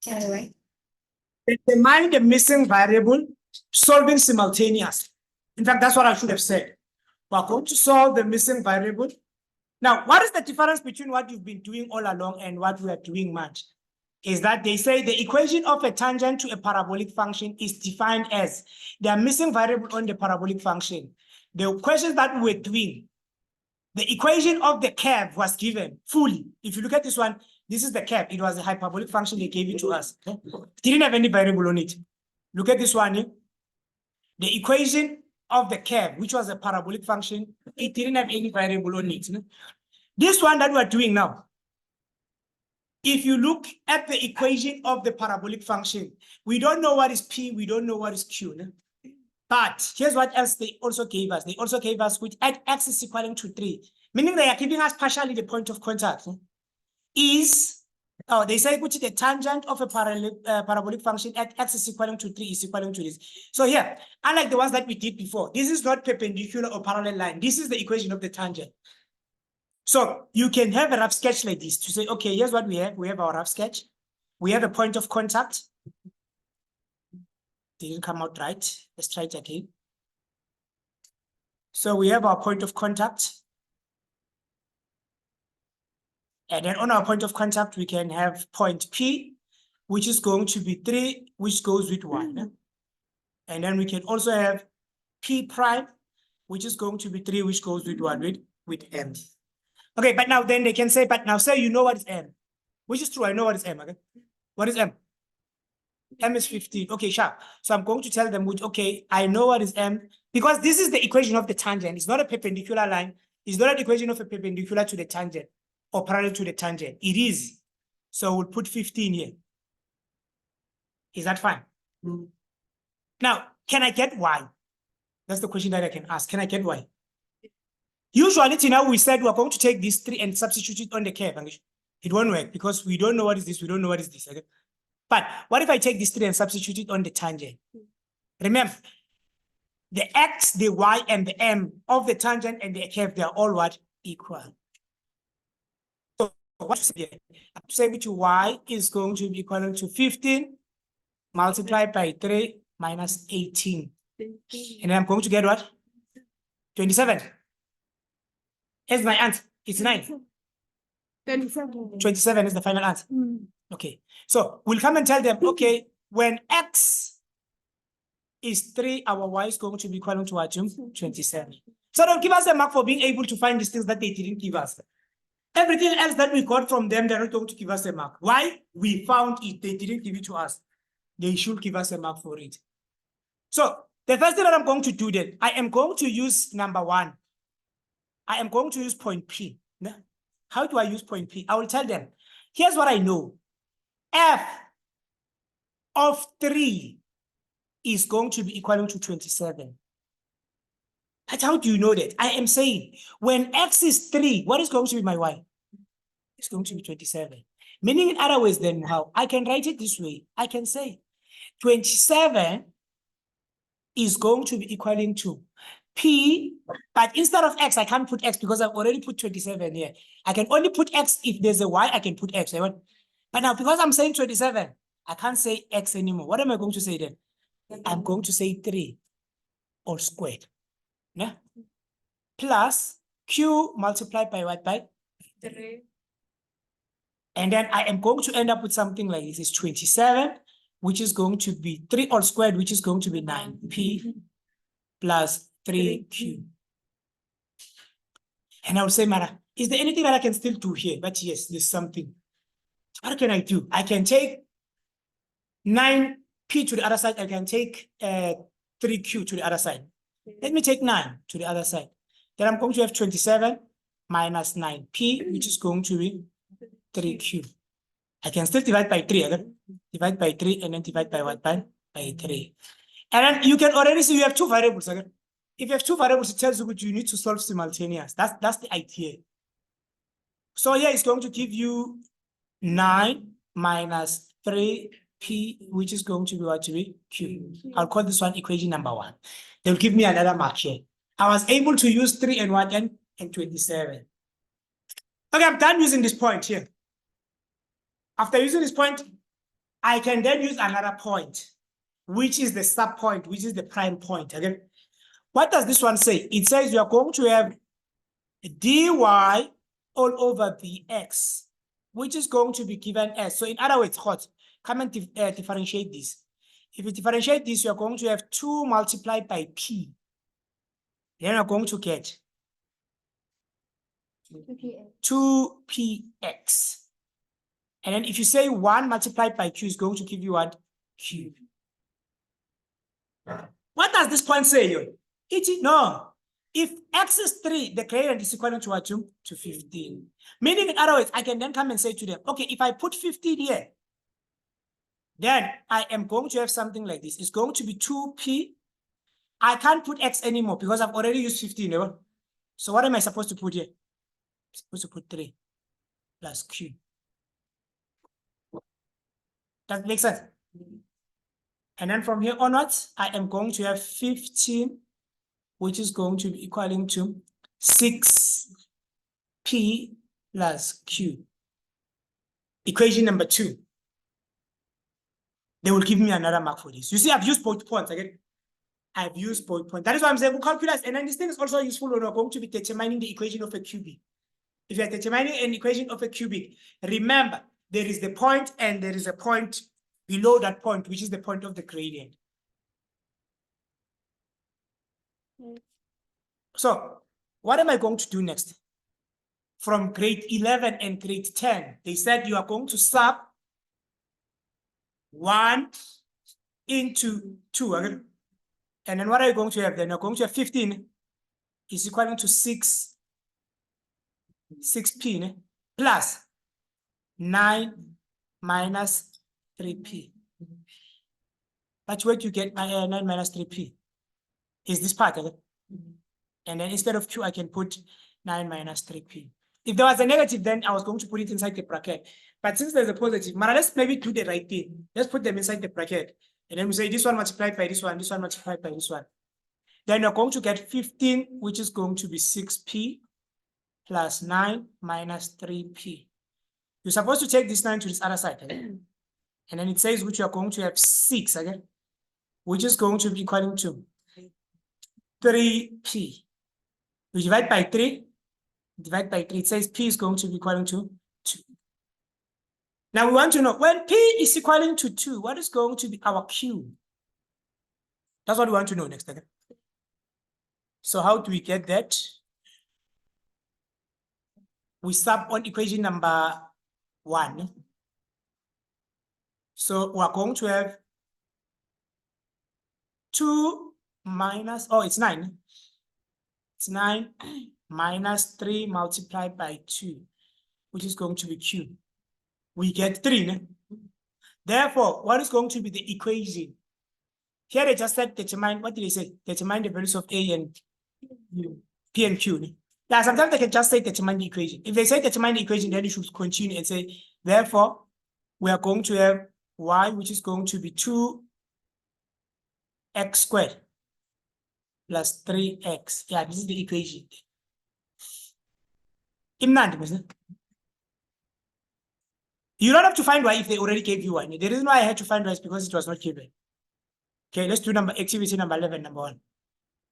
Determine the missing variable, solving simultaneously. In fact, that's what I should have said. We're going to solve the missing variable. Now, what is the difference between what you've been doing all along and what we are doing much? Is that they say the equation of a tangent to a parabolic function is defined as the missing variable on the parabolic function. The questions that we were doing, the equation of the curve was given fully. If you look at this one, this is the curve. It was a hyperbolic function. They gave it to us. Okay? Didn't have any variable on it. Look at this one. The equation of the curve, which was a parabolic function, it didn't have any variable on it. This one that we're doing now, if you look at the equation of the parabolic function, we don't know what is P, we don't know what is Q. But here's what else they also gave us. They also gave us which at x is equaling to 3, meaning they are giving us partially the point of contact. They say which the tangent of a parabolic function at x is equaling to 3 is equaling to this. So here, unlike the ones that we did before, this is not perpendicular or parallel line. This is the equation of the tangent. So you can have a rough sketch like this to say, okay, here's what we have. We have our rough sketch. We have a point of contact. Didn't come out right. Let's try it again. So we have our point of contact. And then on our point of contact, we can have point P, which is going to be 3, which goes with 1. And then we can also have P prime, which is going to be 3, which goes with 1 with M. Okay, but now then they can say, but now say you know what is M, which is true. I know what is M. Okay, what is M? M is 15. Okay, sharp. So I'm going to tell them, which, okay, I know what is M because this is the equation of the tangent. It's not a perpendicular line. It's not an equation of a perpendicular to the tangent or parallel to the tangent. It is. So we'll put 15 here. Is that fine? Mm. Now, can I get Y? That's the question that I can ask. Can I get Y? Usually, now we said we're going to take this 3 and substitute it on the curve. It won't work because we don't know what is this. We don't know what is this. Okay? But what if I take this 3 and substitute it on the tangent? Remember, the x, the y, and the m of the tangent and the curve, they are all what? Equal. So what to say here? I have to say which y is going to be equal to 15 multiplied by 3 minus 18. And then I'm going to get what? 27. Here's my answer. It's 9. 27 is the final answer. Okay. So we'll come and tell them, okay, when x is 3, our y is going to be equal to what? 27. So they'll give us a mark for being able to find these things that they didn't give us. Everything else that we got from them, they're not going to give us a mark. Why? We found it. They didn't give it to us. They should give us a mark for it. So the first thing that I'm going to do then, I am going to use number 1. I am going to use point P. How do I use point P? I will tell them, here's what I know. F of 3 is going to be equal to 27. But how do you know that? I am saying when x is 3, what is going to be my y? It's going to be 27. Meaning in other ways then how? I can write it this way. I can say 27 is going to be equaling to P, but instead of x, I can't put x because I've already put 27 here. I can only put x if there's a y, I can put x. But now because I'm saying 27, I can't say x anymore. What am I going to say then? I'm going to say 3 all squared. Yeah? Plus q multiplied by what? By 3. And then I am going to end up with something like this. It's 27, which is going to be 3 all squared, which is going to be 9p plus 3q. And I will say, Mara, is there anything that I can still do here? But yes, there's something. What can I do? I can take 9p to the other side. I can take 3q to the other side. Let me take 9 to the other side. Then I'm going to have 27 minus 9p, which is going to be 3q. I can still divide by 3. Okay? Divide by 3 and then divide by what? By 3. And then you can already see you have 2 variables. Okay? If you have 2 variables, it tells you what you need to solve simultaneous. That's the idea. So here it's going to give you 9 minus 3p, which is going to be what to be q. I'll call this one equation number 1. They'll give me another mark here. I was able to use 3 and 1 and 27. Okay, I'm done using this point here. After using this point, I can then use another point, which is the sub point, which is the prime point. Okay. What does this one say? It says you are going to have dy all over dx, which is going to be given as. So in other words, what? Come and differentiate this. If you differentiate this, you are going to have 2 multiplied by p. Then you're going to get 2px. And then if you say 1 multiplied by q is going to give you what? Q. What does this point say? No. If x is 3, the gradient is equal to what? To 15. Meaning, in other words, I can then come and say to them, okay, if I put 15 here, then I am going to have something like this. It's going to be 2p. I can't put x anymore because I've already used 15. You know? So what am I supposed to put here? I'm supposed to put 3 plus q. Does it make sense? And then from here onwards, I am going to have 15, which is going to be equaling to 6p plus q. Equation number 2. They will give me another mark for this. You see, I've used both points again. I've used both points. That is why I'm saying calculus. And then this thing is also useful when we're going to be determining the equation of a cubic. If you're determining an equation of a cubic, remember, there is the point and there is a point below that point, which is the point of the gradient. So what am I going to do next? From grade 11 and grade 10, they said you are going to sub 1 into 2. Okay? And then what are you going to have then? You're going to have 15 is equal to 6p plus 9 minus 3p. But where do you get 9 minus 3p? Is this part of it? And then instead of q, I can put 9 minus 3p. If there was a negative, then I was going to put it inside the bracket. But since there's a positive, let's maybe do the right thing. Let's put them inside the bracket. And then we say this one multiplied by this one multiplied by this one. Then you're going to get 15, which is going to be 6p plus 9 minus 3p. You're supposed to take this 9 to this other side. Okay? And then it says which you are going to have 6 again, which is going to be equal to 3p. We divide by 3. Divide by 3. It says p is going to be equal to 2. Now we want to know when p is equal to 2, what is going to be our q? That's what we want to know next. Okay? So how do we get that? We sub on equation number 1. So we are going to have 2 minus, it's 9. It's 9 minus 3 multiplied by 2, which is going to be q. We get 3. Ne? Therefore, what is going to be the equation? Here they just said determine, what did they say? Determine the values of a and p and q. Ne? Yeah, sometimes they can just say determine the equation. If they say determine the equation, then you should continue and say, therefore, we are going to have y, which is going to be 2x squared plus 3x. Yeah, this is the equation. You don't have to find y if they already gave you one. The reason why I had to find y is because it was not given. Okay, let's do activity number 11, number 1.